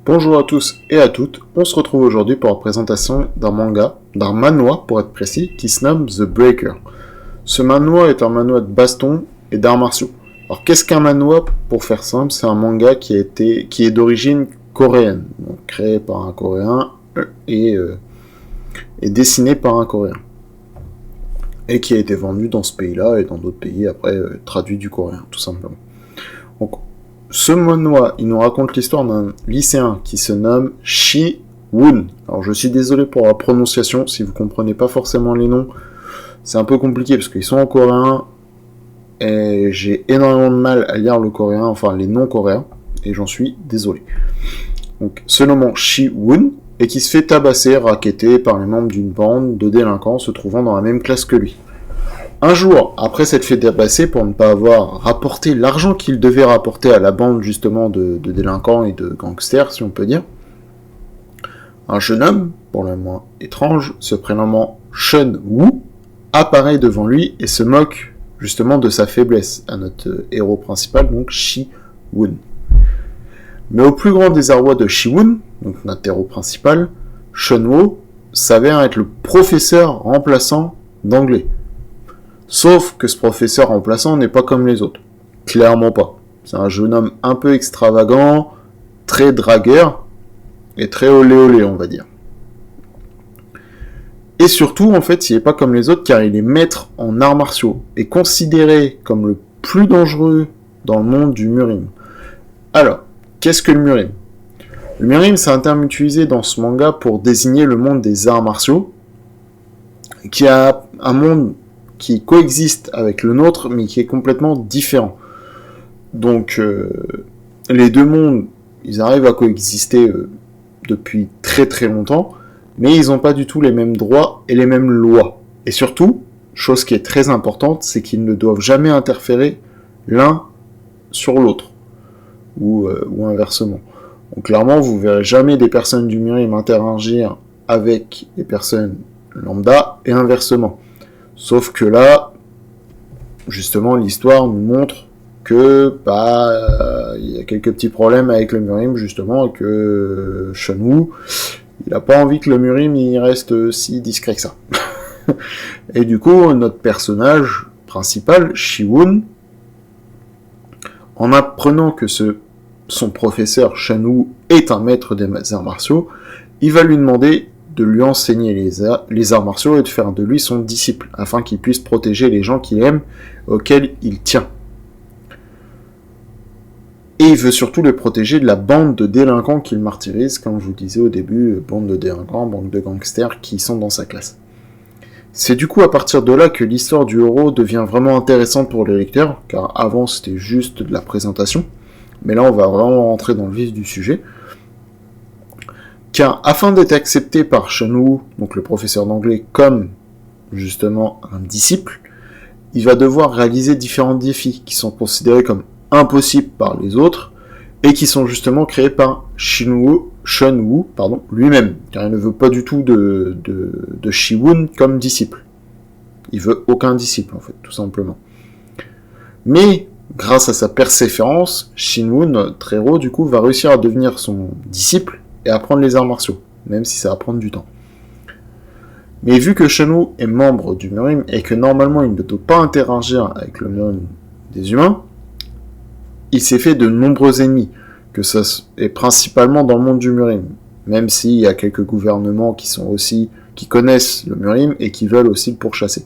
Bonjour à tous et à toutes, on se retrouve aujourd'hui pour la présentation d'un manhwa pour être précis, qui se nomme The Breaker. Ce manhwa est un manhwa de baston et d'arts martiaux. Alors qu'est-ce qu'un manhwa? Pour faire simple, c'est un manga qui est d'origine coréenne, donc créé par un coréen et dessiné par un coréen. Et qui a été vendu dans ce pays-là et dans d'autres pays après traduit du coréen, tout simplement. Donc, ce manhwa, il nous raconte l'histoire d'un lycéen qui se nomme Shi-Woon. Alors je suis désolé pour la prononciation, si vous comprenez pas forcément les noms, c'est un peu compliqué parce qu'ils sont en coréen et j'ai énormément de mal à lire le coréen, enfin les noms coréens, et j'en suis désolé. Donc se nommant Shi-Woon et qui se fait tabasser, racketter par les membres d'une bande de délinquants se trouvant dans la même classe que lui. Un jour, après s'être fait tabasser pour ne pas avoir rapporté l'argent qu'il devait rapporter à la bande justement de délinquants et de gangsters, si on peut dire, un jeune homme, pour le moins étrange, se prénommant Shun-Woo, apparaît devant lui et se moque justement de sa faiblesse à notre héros principal, donc Shi-Woon. Mais au plus grand désarroi de Shi-Woon, donc notre héros principal, Shun-Woo s'avère être le professeur remplaçant d'anglais. Sauf que ce professeur remplaçant n'est pas comme les autres. Clairement pas. C'est un jeune homme un peu extravagant, très dragueur, et très olé olé, on va dire. Et surtout, en fait, il n'est pas comme les autres car il est maître en arts martiaux, et considéré comme le plus dangereux dans le monde du Murim. Alors, qu'est-ce que le Murim? Le Murim, c'est un terme utilisé dans ce manga pour désigner le monde des arts martiaux, qui a un monde qui coexiste avec le nôtre, mais qui est complètement différent. Donc, les deux mondes, ils arrivent à coexister depuis très très longtemps, mais ils n'ont pas du tout les mêmes droits et les mêmes lois. Et surtout, chose qui est très importante, c'est qu'ils ne doivent jamais interférer l'un sur l'autre, ou inversement. Donc clairement, vous verrez jamais des personnes du Murim interagir avec les personnes lambda, et inversement. Sauf que là, justement, l'histoire nous montre que y a quelques petits problèmes avec le Murim, justement, et que Shun-Woo, il n'a pas envie que le Murim il reste si discret que ça. Et du coup, notre personnage principal, Shi-Woon, en apprenant que son professeur Shun-Woo est un maître des arts martiaux, il va lui demander de lui enseigner les arts martiaux et de faire de lui son disciple, afin qu'il puisse protéger les gens qu'il aime, auxquels il tient. Et il veut surtout les protéger de la bande de délinquants qu'il martyrise, comme je vous disais au début, bande de délinquants, bande de gangsters qui sont dans sa classe. C'est du coup à partir de là que l'histoire du héros devient vraiment intéressante pour les lecteurs, car avant c'était juste de la présentation, mais là on va vraiment rentrer dans le vif du sujet. Car afin d'être accepté par Shun-Woo, donc le professeur d'anglais, comme justement un disciple, il va devoir réaliser différents défis qui sont considérés comme impossibles par les autres et qui sont justement créés par Shun-Woo lui-même, car il ne veut pas du tout de Shi-Woon comme disciple. Il veut aucun disciple en fait, tout simplement. Mais grâce à sa persévérance, Shi-Woon, notre héros, du coup, va réussir à devenir son disciple et apprendre les arts martiaux, même si ça va prendre du temps. Mais vu que Shun-Woo est membre du Murim et que normalement il ne doit pas interagir avec le Murim des humains, il s'est fait de nombreux ennemis, que ça est principalement dans le monde du Murim, même s'il y a quelques gouvernements qui connaissent le Murim et qui veulent aussi le pourchasser.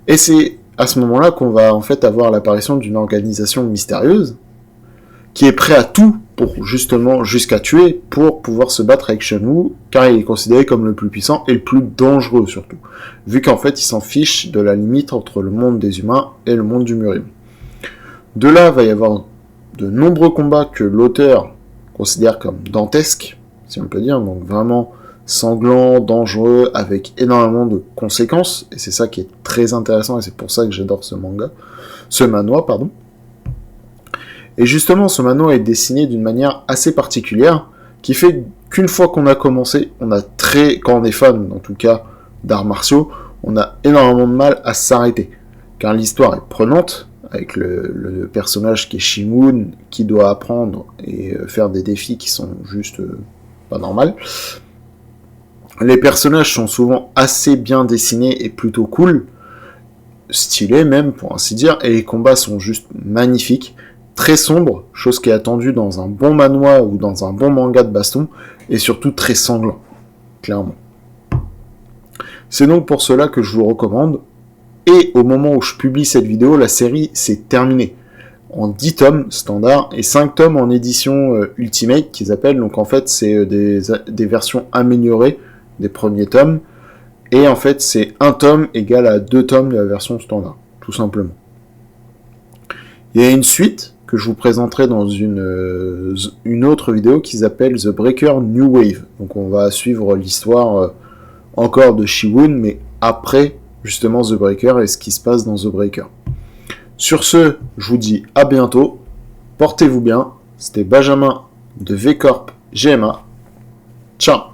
Et c'est à ce moment-là qu'on va en fait avoir l'apparition d'une organisation mystérieuse qui est prêt à tout pour justement jusqu'à tuer pour pouvoir se battre avec Shun-Woo, car il est considéré comme le plus puissant et le plus dangereux surtout, vu qu'en fait il s'en fiche de la limite entre le monde des humains et le monde du Murim. De là va y avoir de nombreux combats que l'auteur considère comme dantesques, si on peut dire, donc vraiment sanglants, dangereux, avec énormément de conséquences, et c'est ça qui est très intéressant et c'est pour ça que j'adore ce manhwa. Et justement, ce manhwa est dessiné d'une manière assez particulière, qui fait qu'une fois qu'on a commencé, quand on est fan, en tout cas, d'arts martiaux, on a énormément de mal à s'arrêter. Car l'histoire est prenante, avec le personnage qui est Shi-Moon, qui doit apprendre et faire des défis qui sont juste pas normaux. Les personnages sont souvent assez bien dessinés et plutôt cool, stylés même pour ainsi dire, et les combats sont juste magnifiques, très sombres, chose qui est attendue dans un bon manhwa ou dans un bon manga de baston, et surtout très sanglant, clairement. C'est donc pour cela que je vous recommande, et au moment où je publie cette vidéo, la série s'est terminée. En 10 tomes standard et 5 tomes en édition Ultimate qu'ils appellent, donc en fait c'est des versions améliorées des premiers tomes, et en fait c'est un tome égal à 2 tomes de la version standard, tout simplement. Il y a une suite que je vous présenterai dans une autre vidéo qui s'appelle The Breaker New Wave, donc on va suivre l'histoire encore de Shi-Woon, mais après justement The Breaker et ce qui se passe dans The Breaker. Sur ce, je vous dis à bientôt, portez-vous bien, c'était Benjamin de V-Corp GMA, ciao.